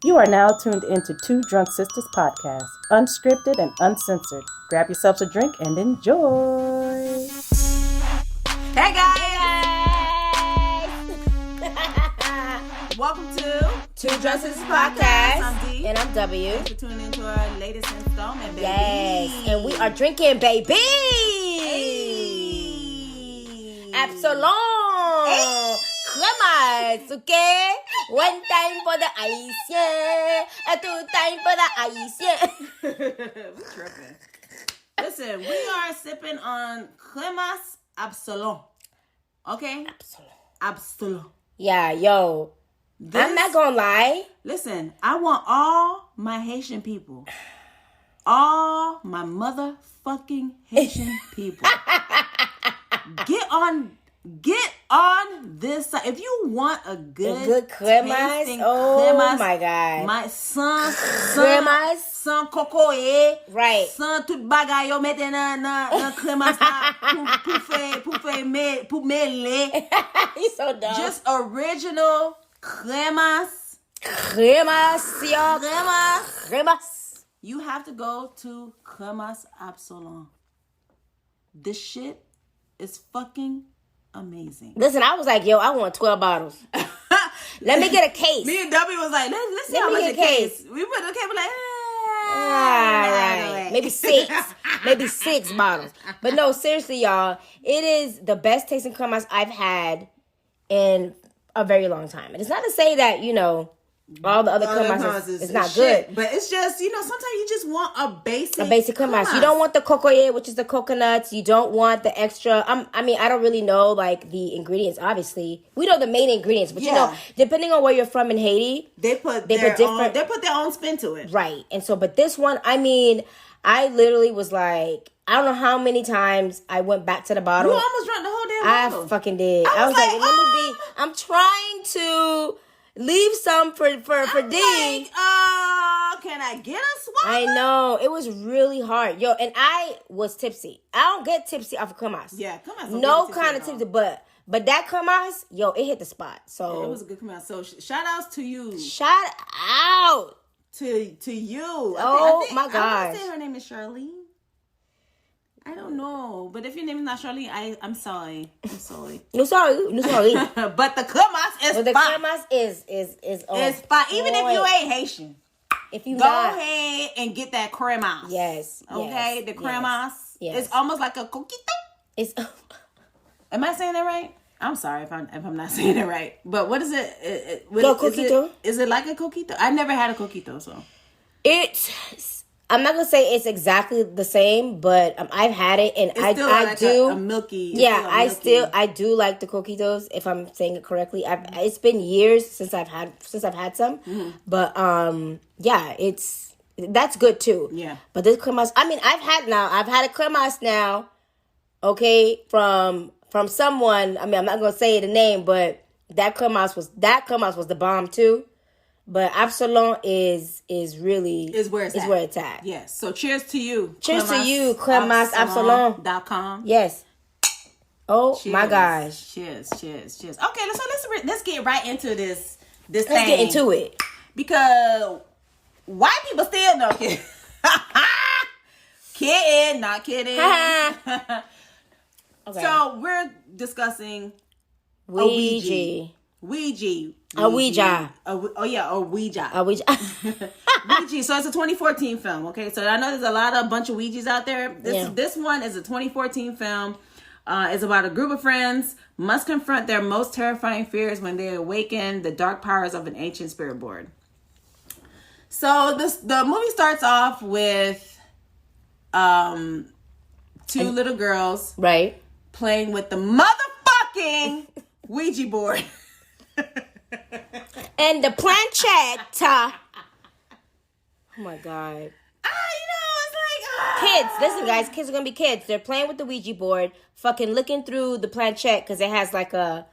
You are now tuned into Two Drunk Sistas podcast, unscripted and uncensored. Grab yourselves a drink and enjoy. Hey guys! Welcome to Two Drunk Sistas podcast. I'm D. And I'm W. Thanks for tuning into our latest installment, baby. Yes, and we are drinking, baby. Hey. Absalon. Hey. Cremas, okay? One time for the ice, yeah. And two time for the ice, yeah. We tripping. Listen, we are sipping on Cremas Absalon. Okay? Absalon. Yeah, yo. I'm not gonna lie. Listen, I want all my Haitian people, all my motherfucking Haitian people, get on this side. If you want a good cremas, oh my god, my son cocoé, right? Son tout bagay yo mette na cremas pou mêler. He's so dumb. Just original cremas. Cremas. You have to go to Cremas Absalon. This shit is fucking amazing. Listen, I was like, yo, I want 12 bottles. Let me get a case. Me and W was like, let's see how much a case. We put the case, like, right. Maybe six bottles. But no, seriously, y'all, it is the best tasting cremas I've had in a very long time. And it's not to say that, all the other cremas is not shit, good. But it's just, sometimes you just want a basic cremas. You don't want the cocoye, which is the coconuts. You don't want the extra. I don't really know, like, the ingredients, obviously. We know the main ingredients. But, depending on where you're from in Haiti, they put their own spin to it. Right. And so, but this one, I literally was like, I don't know how many times I went back to the bottle. You almost drank the whole damn bottle. I fucking did. I was like, I'm trying to leave some for D. Like, can I get a swallow? I know. It was really hard. Yo, and I was tipsy. I don't get tipsy off of cremas. Yeah, cremas. No kind of tipsy, but that cremas, yo, it hit the spot. So it was a good cremas. So shout outs to you. Shout out to you. Oh my gosh. I want to say her name is Charlene. I don't know, but if your name is not Charlene, I'm sorry. I'm sorry. No sorry. But the cremas is fine. The cremas is it's fine. Even if you ain't Haitian, if you go ahead and get that cremas. Yes. Okay, the cremas. Yes. It's almost like a coquito. Am I saying that right? I'm sorry if I'm not saying it right. But what is it? Coquito. Is it like a coquito? I never had a coquito, so I'm not gonna say it's exactly the same, but I've had it, and I do a milky. I do like the coquitos, if I'm saying it correctly. It's been years since I've had some, but that's good too. Yeah. But this cremas, I've had a cremas now, okay, from someone. I'm not gonna say the name, but that cremas was the bomb too. But Absalon is where it's at. Yes. So cheers to you. Cheers to you, CremasAbsalon.com. Yes. Oh cheers. My gosh. Cheers. Okay, so let's get right into this thing. Let's get into it. Because white people still know kidding. Kidding, not kidding. Okay. So we're discussing Ouija. Ouija. Ouija. Ouija. Ouija. So it's a 2014 film, okay? So I know there's a bunch of Ouijas out there. This one is a 2014 film. It's about a group of friends must confront their most terrifying fears when they awaken the dark powers of an ancient spirit board. So the movie starts off with two little girls, right, playing with the motherfucking Ouija board. And the planchette. Oh my god. It's like kids. Listen, guys, kids are gonna be kids. They're playing with the Ouija board, fucking looking through the planchette because it has like a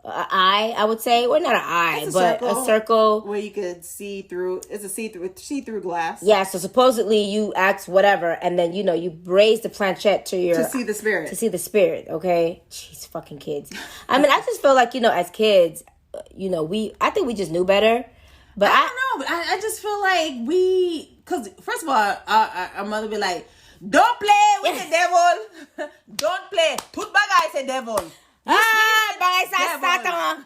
eye, I would say. Well, not an eye, but a circle where you could see through. It's a see-through glass. Yeah. So supposedly you ask whatever, and then you raise the planchette to see the spirit. To see the spirit. Okay. Jeez, fucking kids. I just feel like as kids, I think we just knew better. But I don't know. But I just feel like because first of all, our mother be like, don't play with the devil. Don't play. Put bagay sa devil. bagay sa Satan.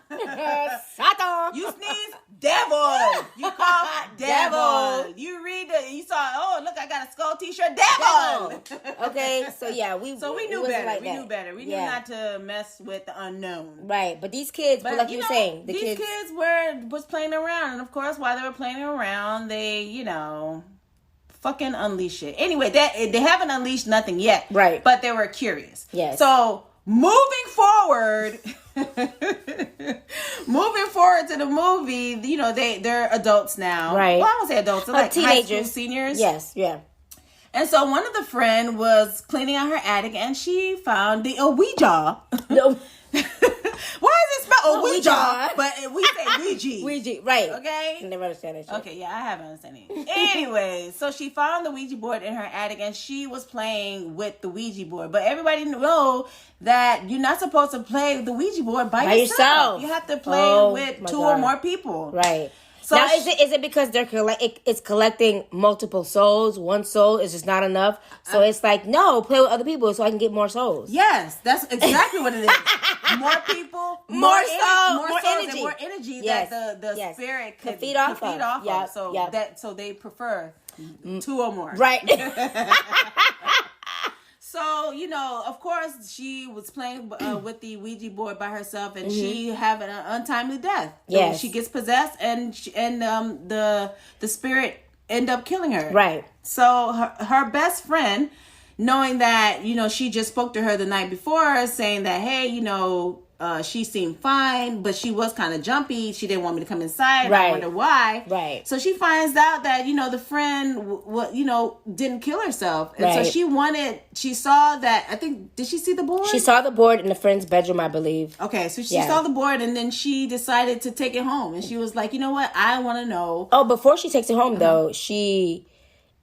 Satan. You sneeze, devil. You cough, devil. You read you saw, look, I got a skull t-shirt, devil. Okay, so yeah, we knew better. We knew better. We knew not to mess with the unknown. Right, but these kids, but like you were saying, these kids was playing around, and of course, while they were playing around, they, fucking unleash it. Anyway, they haven't unleashed nothing yet. Right. But they were curious. Yes. So moving forward to the movie, they're adults now. Right. Well, I don't say adults, they're like teenagers. high school seniors. Yes, yeah. And so one of the friend was cleaning out her attic and she found the Ouija. No. Why is it spelled Ouija? Ouija. But we say Ouija. Ouija, right. Okay? I never understand that shit. Okay, yeah, I haven't understand it. Anyway, so she found the Ouija board in her attic and she was playing with the Ouija board. But everybody know that you're not supposed to play the Ouija board by yourself. You have to play with two or more people. Right. So now, is it because it's collecting multiple souls? One soul is just not enough. So it's like, no, play with other people so I can get more souls. Yes, that's exactly what it is. More people, more souls, more energy, and more energy that the spirit could feed off of. So they prefer two or more. Right. So, of course, she was playing with the Ouija board by herself, and she had an untimely death. Yes. She gets possessed, and the spirit end up killing her. Right. So her best friend, knowing that, she just spoke to her the night before, saying that, hey, she seemed fine, but she was kind of jumpy. She didn't want me to come inside. Right. I wonder why. Right. So she finds out that, the friend, didn't kill herself. And right. so she saw that, I think, did she see the board? She saw the board in the friend's bedroom, I believe. Okay, so she saw the board and then she decided to take it home. And she was like, you know what? I want to know. Oh, before she takes it home, though,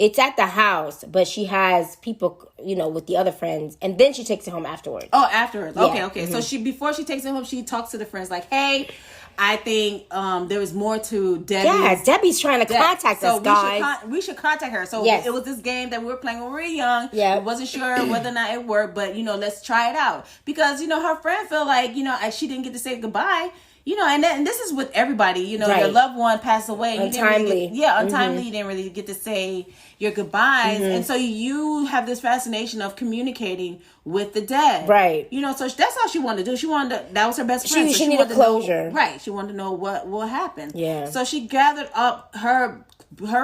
it's at the house, but she has people, with the other friends, and then she takes it home afterwards. Oh, afterwards. Yeah. Okay. Mm-hmm. So before she takes it home, she talks to the friends like, hey, I think there was more to Debbie. Yeah, Debbie's trying to contact us, guys. We should contact her. So yes. It was this game that we were playing when we were young. Yeah. We wasn't sure whether or not it worked, but, let's try it out. Because, her friend felt like, she didn't get to say goodbye. And this is with everybody. Right. Your loved one passed away. Untimely. Untimely. You didn't really get to say your goodbyes. And so you have this fascination of communicating with the dead. Right. So that's all she wanted to do. That was her best friend. She needed closure. Right. She wanted to know what happened. Yeah. So she gathered up her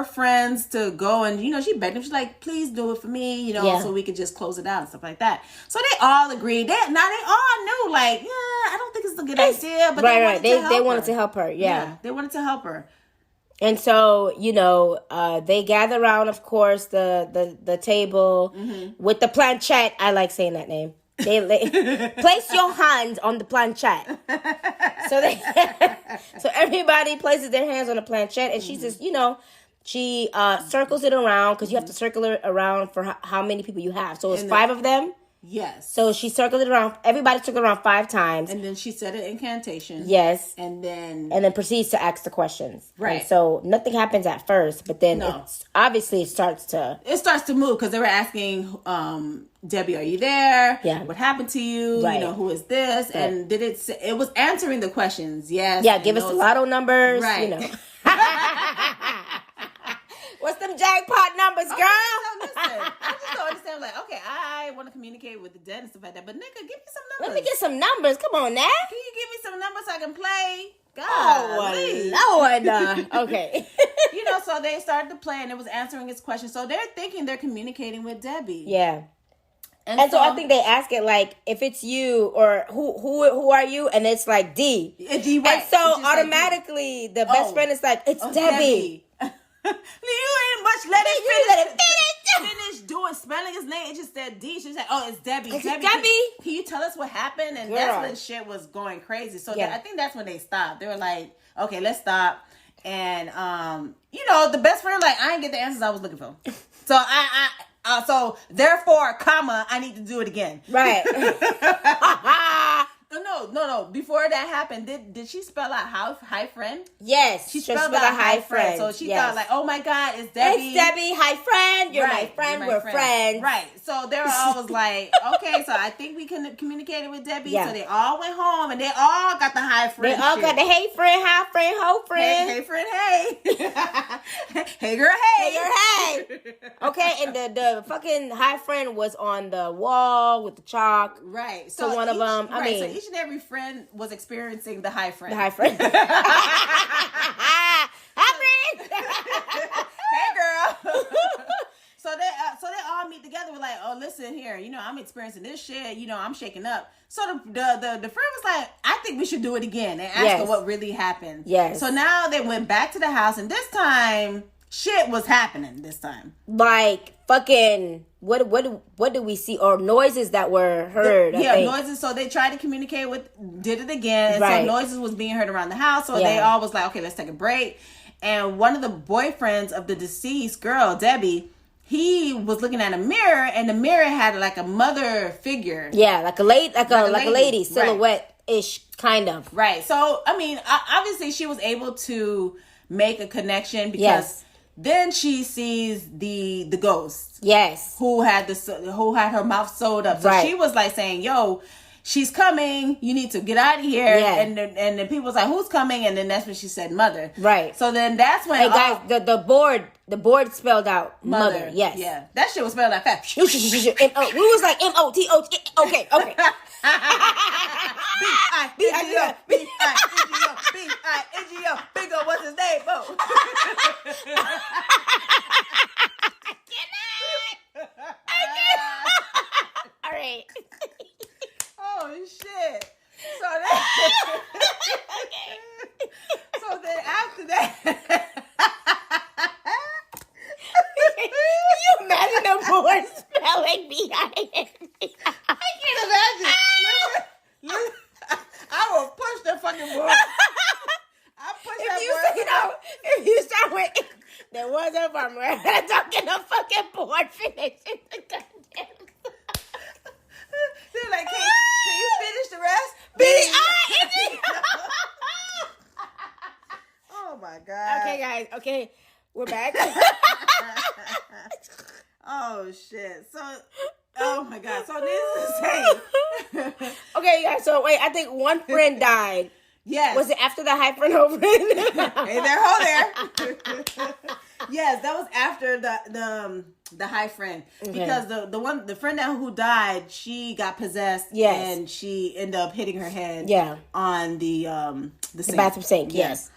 friends to go and, she begged them. She's like, please do it for me, so we could just close it out and stuff like that. So they all agreed. They all knew, like, I don't think it's a good idea, but they wanted to help her. Yeah, they wanted to help her. And so, they gather around, of course, the table with the planchette. I like saying that name. They place your hands on the planchette. So everybody places their hands on the planchette, and she says, she circles it around because you have to circle it around for how many people you have. So it's 5 of them. Yes. So she circled it around. Everybody circled it around 5 times. And then she said an incantation. Yes. And then proceeds to ask the questions. Right. And so nothing happens at first, but then obviously it starts to move because they were asking, Debbie, are you there? Yeah. What happened to you? Right. Who is this? Right. And did it was answering the questions. Yes. Yeah. Give us the lotto numbers. Right. What's them jackpot numbers, girl? Listen, I just don't understand. Like, okay, I want to communicate with the dead and stuff like that, but nigga, give me some numbers. Let me get some numbers. Come on, now. Can you give me some numbers so I can play? God, oh Lord. Okay. So they started to play, and it was answering his questions. So they're thinking they're communicating with Debbie. Yeah. And so I think they ask it like, if it's you or who are you? And it's like D. D, right. And so automatically the best friend is like, it's Debbie. You ain't much let it finish doing spelling his name. It just said D. She's like, oh, it's Debbie. Debbie. Can you tell us what happened? And that's when shit was going crazy. So I think that's when they stopped. They were like, okay, let's stop. And the best friend like, I didn't get the answers I was looking for. So so therefore, I need to do it again. Right. No, no. Before that happened, did she spell out high friend? Yes, she spelled out high friend. So she thought like, oh my God, it's Debbie. It's Debbie, hi friend. You're my friend. We're friends. Right. So they were always like, okay, so I think we can communicate with Debbie. Yeah. So they all went home and they all got the high friend. They all got the hey friend, hi friend, ho friend. Hey friend, hey. Hey girl, hey. Hey girl, hey. Okay, and the fucking high friend was on the wall with the chalk. Right. So one of them, so each and every friend was experiencing the high friend. The high friend. Hi friend. Hey girl. So they all meet together. We're like, oh, listen here, I'm experiencing this shit. I'm shaking up. So the friend was like, I think we should do it again and ask her what really happened. Yes. So now they went back to the house, and this time shit was happening. This time, like fucking what do we see, or noises that were heard? Noises. So they tried to communicate did it again, and so noises was being heard around the house. So they all was like, okay, let's take a break. And one of the boyfriends of the deceased girl, Debbie, he was looking at a mirror, and the mirror had like a mother figure. Yeah, like a lady silhouette-ish kind of. Right. So, I mean, obviously she was able to make a connection because then she sees the ghost. Yes. Who had her mouth sewed up. So she was like saying, yo, she's coming. You need to get out of here. Yeah. And then people was like, who's coming? And then that's when she said mother. Right. So then that's when... Hey, guys, the board spelled out mother. Yes. Yeah. That shit was spelled out fast. We was like M-O-T-O. Okay. B-I-N-G-O. B-I-N-G-O. Bingo, what's his name? Oh. I cannot. All right. Oh shit! So then after that, can you imagine the board spelling B-I-N-G-O? I can't imagine. Listen, I will push the fucking board. I push that board. If you start with, there was a farmer talking a fucking board finishing the goddamn. They're like, can you finish the rest? B-I-N-G-O. Oh my God. Okay, guys. Okay, we're back. Oh shit. So, oh my God. So this is insane. Okay, guys. So wait, I think one friend died. Yes. Was it after the high friend over? Hey there, ho there. Yes, that was after the high friend, because the friend who died, she got possessed. Yes. And she ended up hitting her head. On the sink. Bathroom sink. Yes.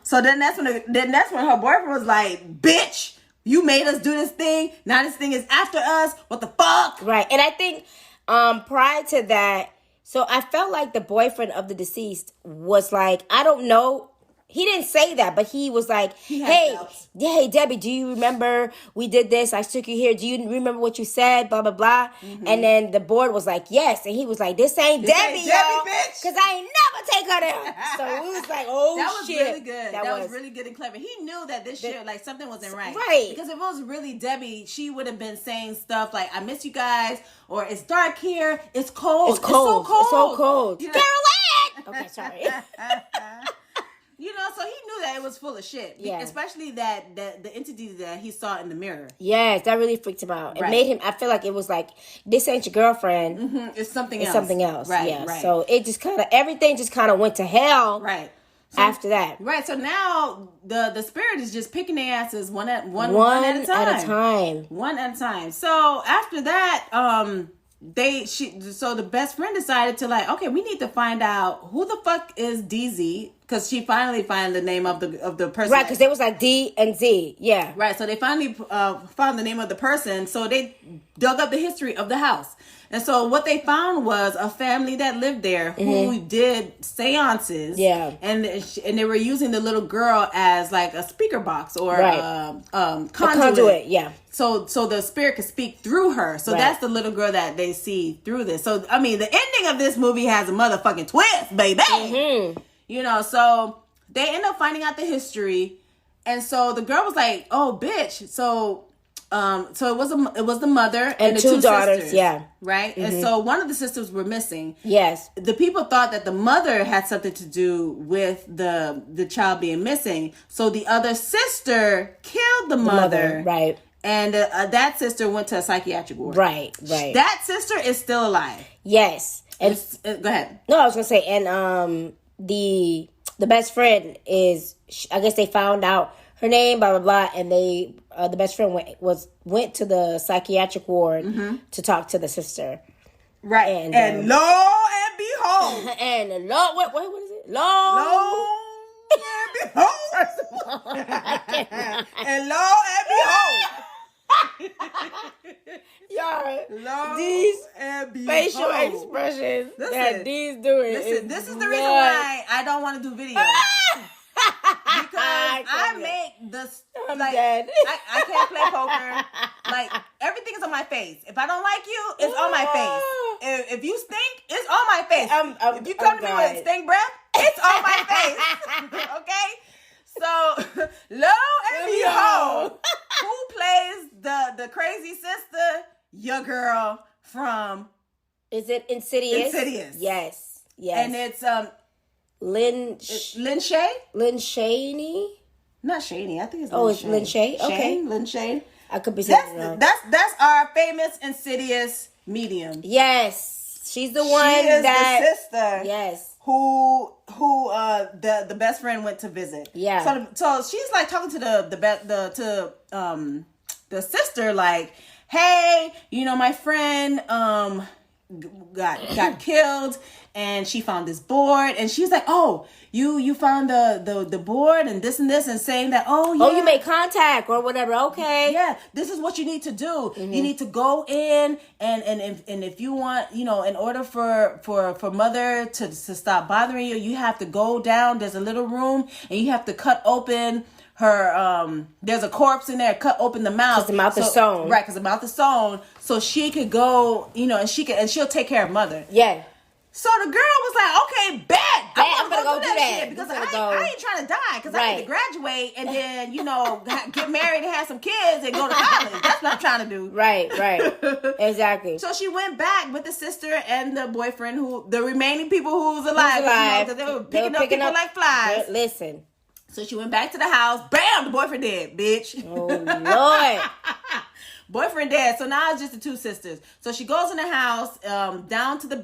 So then that's when her boyfriend was like, "Bitch, you made us do this thing. Now this thing is after us. What the fuck?" Right. And I think prior to that. So I felt like the boyfriend of the deceased was like, I don't know. He didn't say that, but he was like, hey, Debbie, do you remember we did this? I took you here. Do you remember what you said? Blah, blah, blah. Mm-hmm. And then the board was like, yes. And he was like, this ain't Debbie, y'all. Because I ain't never take her there. So we was like, oh, that was shit. Really good. That was really good and clever. He knew that this shit, like, something wasn't right. Right. Because if it was really Debbie, she would have been saying stuff like, I miss you guys, or it's dark here, it's cold. It's cold. It's so cold. It's so cold. You know? Carolyn! Okay, sorry. So he knew that it was full of shit. Yeah. Especially that the entity that he saw in the mirror. Yes, that really freaked him out. It made him, I feel like it was like, this ain't your girlfriend. Mm-hmm. It's something else. It's something else. Right, yeah. Right. So it just kind of, everything just kind of went to hell. Right. So, after that. Right. So now the spirit is just picking their asses one at a time. One at a time. So after that, so the best friend decided to like, okay, we need to find out who the fuck is DZ, because she finally found the name of the person. Right, because there was like D and Z. Yeah. Right. So they finally found the name of the person. So they dug up the history of the house. And so what they found was a family that lived there who did seances. Yeah. And they were using the little girl as like a speaker box or conduit. A conduit, yeah. So the spirit could speak through her. So that's the little girl that they see through this. So, I mean, the ending of this movie has a motherfucking twist, baby. Mm-hmm. So they end up finding out the history. And so the girl was like, oh, bitch. So So it was the mother and the two daughters, sisters, yeah. right? And so one of the sisters were missing. Yes. The people thought that the mother had something to do with the child being missing. So the other sister killed the mother. Right. And that sister went to a psychiatric ward. Right. That sister is still alive. Yes. And go ahead. No, I was gonna say, and the best friend is, I guess they found out her name, blah blah blah, and they the best friend went to the psychiatric ward to talk to the sister. Right. And lo and behold. And lo, what is it? Lo and behold. And lo and behold. Y'all, these facial expressions that these doing. Listen, this is the reason why I don't want to do videos. Because I make this, like, I can't play poker. Like, everything is on my face. If I don't like you, it's on my face. If you stink, it's on my face. If you come to me with stink breath, it's on my face. Okay? So, lo and behold, who plays the crazy sister? Your girl from... Is it Insidious? Insidious. Yes. And it's... Lynn Shaney? Not Shaney. I think it's Lynn. Oh, it's Lynn Shay? Okay. Lynn Shay. I could be saying wrong. That's our famous Insidious medium. Yes. She's the one the sister. Yes. Who the best friend went to visit. Yeah. So she's like talking to the sister, like, hey, my friend got killed, and she found this board, and she's like, oh, you found the board and this, and saying that, you made contact or whatever. Okay, yeah, this is what you need to do. You need to go in and if you want, in order for mother to stop bothering you, you have to go down. There's a little room, and you have to cut open her, there's a corpse in there. Cut open the mouth. Because the mouth is sewn. Right, because the mouth is sewn. So she could go, and she'll take care of mother. Yeah. So the girl was like, okay, bet. I'm gonna go do that shit because I ain't trying to die, because I need to graduate and then, get married and have some kids and go to college. That's what I'm trying to do. Right. Exactly. So she went back with the sister and the boyfriend, the remaining people who was alive. Because they were picking up people like flies. Listen. So she went back to the house. Bam! The boyfriend dead, bitch. Oh, Lord. Boyfriend dead. So now it's just the two sisters. So she goes in the house, down to the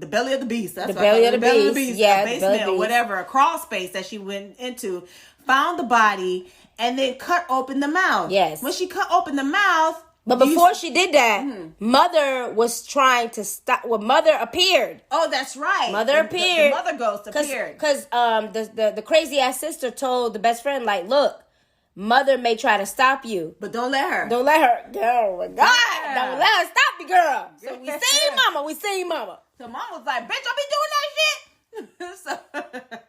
belly of the beast. That's the belly of the beast. Yeah, basement or whatever, a crawl space that she went into. Found the body and then cut open the mouth. Yes. When she cut open the mouth. But before she did that, Mother was trying to stop. Well, Mother appeared. Oh, that's right. Mother appeared. The mother ghost appeared. Because the crazy ass sister told the best friend, like, look, Mother may try to stop you, but don't let her. Don't let her. Oh my God! Yeah. Don't let her stop you, girl. So we seen Mama. So Mama was like, "Bitch, don't be doing that shit."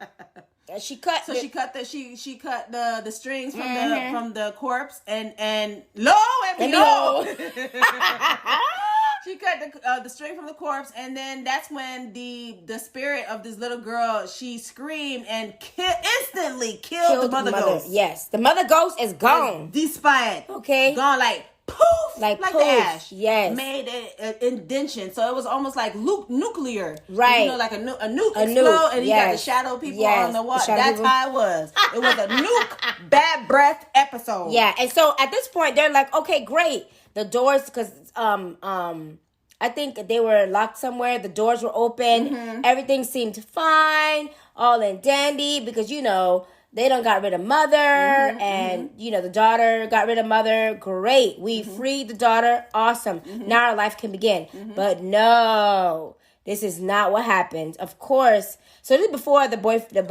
And she cut. So she cut the strings from the corpse and lo and behold. She cut the string from the corpse, and then that's when the spirit of this little girl, she screamed and instantly killed the mother ghost. Yes, the mother ghost is gone. Despite gone like poof, like poof. The ash. Yes, made an indention, so it was almost like nuclear, right? Like a nuke explode, and you got the shadow people on the wall. That's how it was. It was a nuke bad breath episode. Yeah, and so at this point they're like, okay, great. The doors, because I think they were locked somewhere. The doors were open. Everything seemed fine, all in dandy, because they done got rid of Mother, and the daughter got rid of Mother. Great, we freed the daughter. Awesome. Now our life can begin. But no, this is not what happened. Of course. So this is before the boyfriend had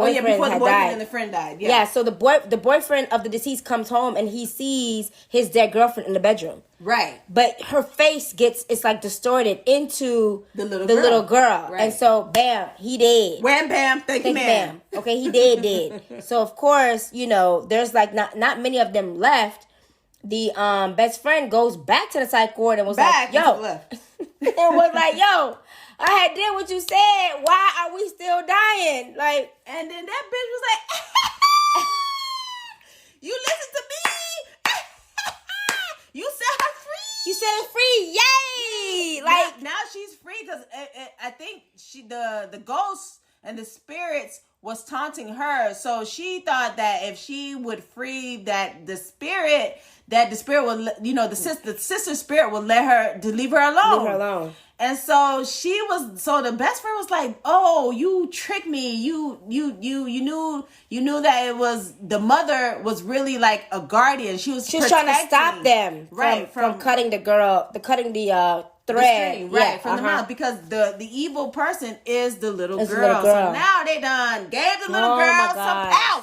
died. And the friend died. Yeah. So the boyfriend of the deceased comes home and he sees his dead girlfriend in the bedroom. Right. But her face it's like distorted into the little girl. Right. And so bam, he dead. Wham bam, thank you ma'am. Okay, he dead. So of course, there's like not many of them left. The best friend goes back to the psych ward and was like, yo. And was like, yo, I had did what you said. Why are we still dying? Like, and then that bitch was like, you listen to me. feeling free. Yay! Like now she's free because I think the ghosts and the spirits was taunting her, so she thought that if she would free the spirit would, the sister spirit would let her to leave her alone. Leave her alone. And so the best friend was like, "Oh, you tricked me. You knew that it was the mother was really like a guardian. She was trying to stop them from cutting the thread from the mouth, because the evil person is the little girl. So now they done gave the little girl some power.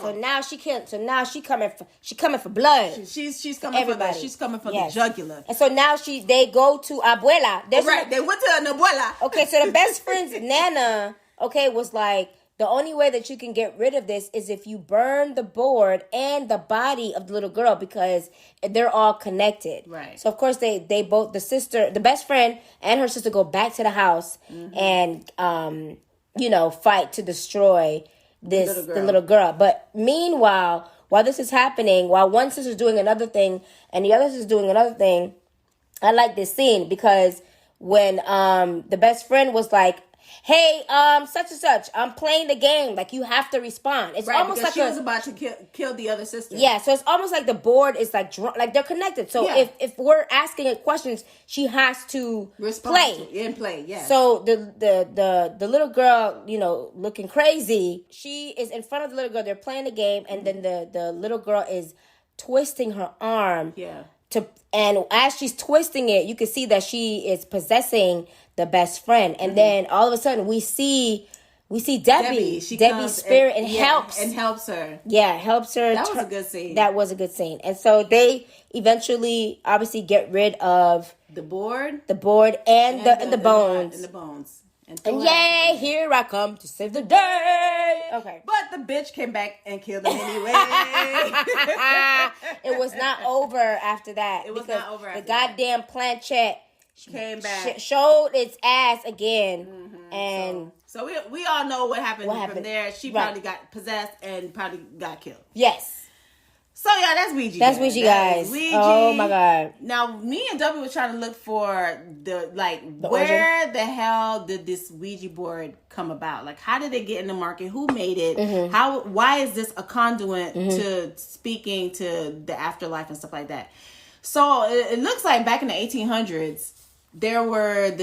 So now she coming for blood. She's coming everybody. She's coming for the jugular. And so now they go to abuela. They went to an abuela. Okay, so the best friend's nana, was like, the only way that you can get rid of this is if you burn the board and the body of the little girl, because they're all connected. Right. So of course they both, the best friend and her sister, go back to the house and fight to destroy the little girl. But meanwhile, while this is happening, while one sister's doing another thing and the other sister's doing another thing, I like this scene because when the best friend was like, "Hey, such and such, I'm playing the game. Like, you have to respond." It's almost like she was about to kill the other sister. Yeah, so it's almost like the board is like they're connected. So if we're asking it questions, she has to respond play. Yeah. So the little girl, looking crazy, she is in front of the little girl. They're playing the game, and then the little girl is twisting her arm. Yeah. And as she's twisting it, you can see that she is possessing the best friend. And then all of a sudden we see Debbie's spirit and helps her. Yeah, helps her. That was a good scene. That was a good scene. And so they eventually obviously get rid of the board and the bones. And the bones. And yay, here I come to save the day. Okay. But the bitch came back and killed him anyway. It was not over after that. It was not over after the goddamn planchette came back. Showed its ass again. Mm-hmm. And so we all know what happened from there. She probably got possessed and probably got killed. Yes. So yeah, that's Ouija. That's Ouija, guys. Ouija. Oh my god. Now me and W was trying to look for where origin? the hell did this Ouija board come about? Like, how did it get in the market? Who made it? Mm-hmm. Why is this a conduit to speaking to the afterlife and stuff like that? So it looks like back in the 1800s, there were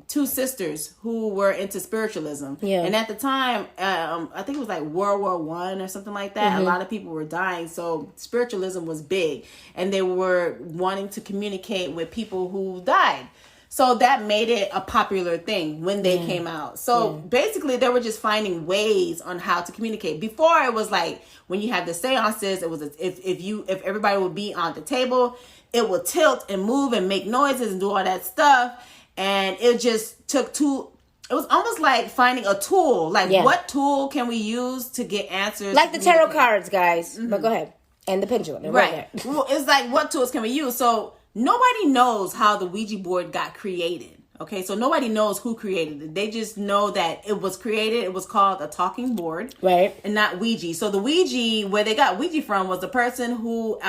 two sisters who were into spiritualism. Yeah. And at the time, I think it was like World War I or something like that. Mm-hmm. A lot of people were dying. So spiritualism was big. And they were wanting to communicate with people who died. So that made it a popular thing when they came out. So basically, they were just finding ways on how to communicate. Before, it was like when you had the seances, it was if everybody would be on the table, it would tilt and move and make noises and do all that stuff. And it just took it was almost like finding a tool. Like, what tool can we use to get answers? Like the tarot cards, guys. Mm-hmm. But go ahead. And the pendulum. Right. Well, it's like, what tools can we use? So nobody knows how the Ouija board got created. Okay, so nobody knows who created it. They just know that it was created. It was called a talking board. Right. And not Ouija. So the Ouija, where they got Ouija from, was the person who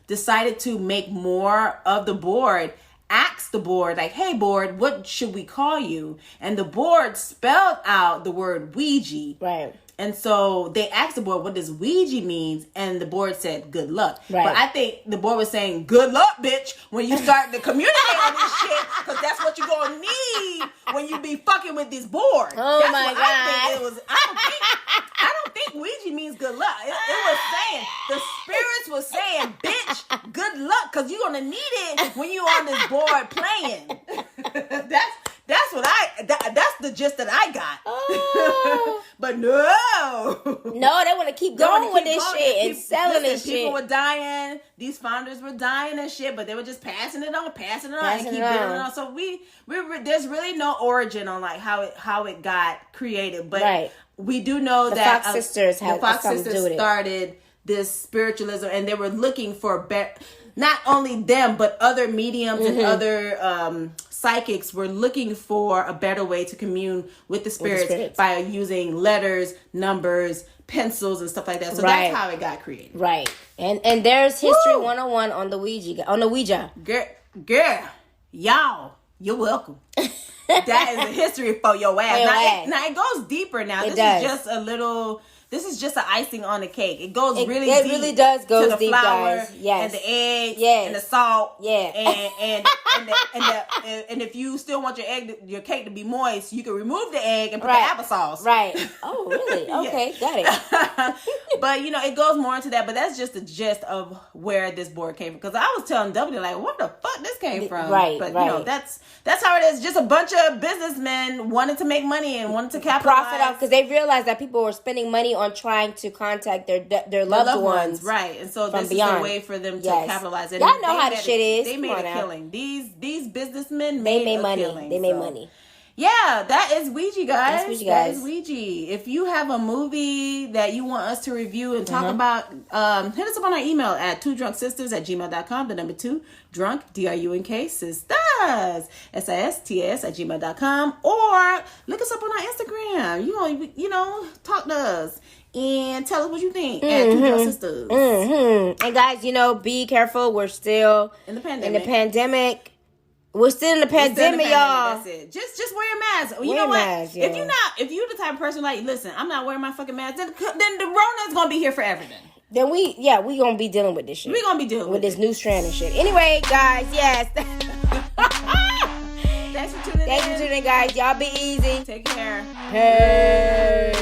decided to make more of the board, asked the board, like, "Hey, board, what should we call you?" And the board spelled out the word Ouija. Right. And so they asked the board, "What does Ouija means?" And the board said, "Good luck." Right. But I think the board was saying, "Good luck, bitch," when you start to communicate on this shit, because that's what you're going to need when you be fucking with this board. Oh, that's my what God. I think it was. I don't think Ouija means good luck. It was saying, the spirits was saying, "Bitch, good luck," because you're going to need it when you're on this board playing. That's the gist that I got. Oh. But no, they want to keep going with this shit and selling this shit. People were dying. These founders were dying and shit, but they were just passing it on, and keep building it on. So we there's really no origin on like how it got created, but we do know that Fox sisters started this spiritualism, and they were looking for not only them but other mediums and other psychics were looking for a better way to commune with the spirits by using letters, numbers, pencils and stuff like that. So Right. that's how it got created. Right. And there's history 101 on the Ouija. Girl, y'all, you're welcome. That is a history for your ass. Now it goes deeper now. This is just a little... This is just an icing on the cake. It goes really deep. It really does go deep, to the flour, guys. Yes. And the eggs, and the salt, yeah, and if you still want your cake to be moist, you can remove the egg and put the applesauce. Right. Oh, really? Okay, got it. But it goes more into that. But that's just the gist of where this board came from. Because I was telling W like, what the fuck this came from? Right. But that's how it is. Just a bunch of businessmen wanted to make money and wanted to capitalize. Profit off because they realized that people were spending money on trying to contact their loved ones, right? And so this beyond. is a way for them to capitalize. And y'all know how the shit is. They made a killing. These businessmen made money. Killing, they made money. Yeah, that is Ouija, guys. That's Ouija, That is Ouija. If you have a movie that you want us to review and talk about, hit us up on our email at 2drunksisters@gmail.com. The number 2, drunk, DRUNK, sistas, SISTAS @gmail.com. Or look us up on our Instagram. You know, talk to us. And tell us what you think at 2 Drunk Sisters. And guys, be careful. We're still in the pandemic. We're still in the pandemic, y'all. That's it. Just wear your mask. You know what? Mask, yeah. If you're the type of person like, listen, I'm not wearing my fucking mask, then the Rona's gonna be here forever. Then we gonna be dealing with this shit. We gonna be dealing with this new strand of shit. Anyway, guys, yes. Thanks for tuning in. Thanks for tuning in, guys. Y'all be easy. Take care. Hey.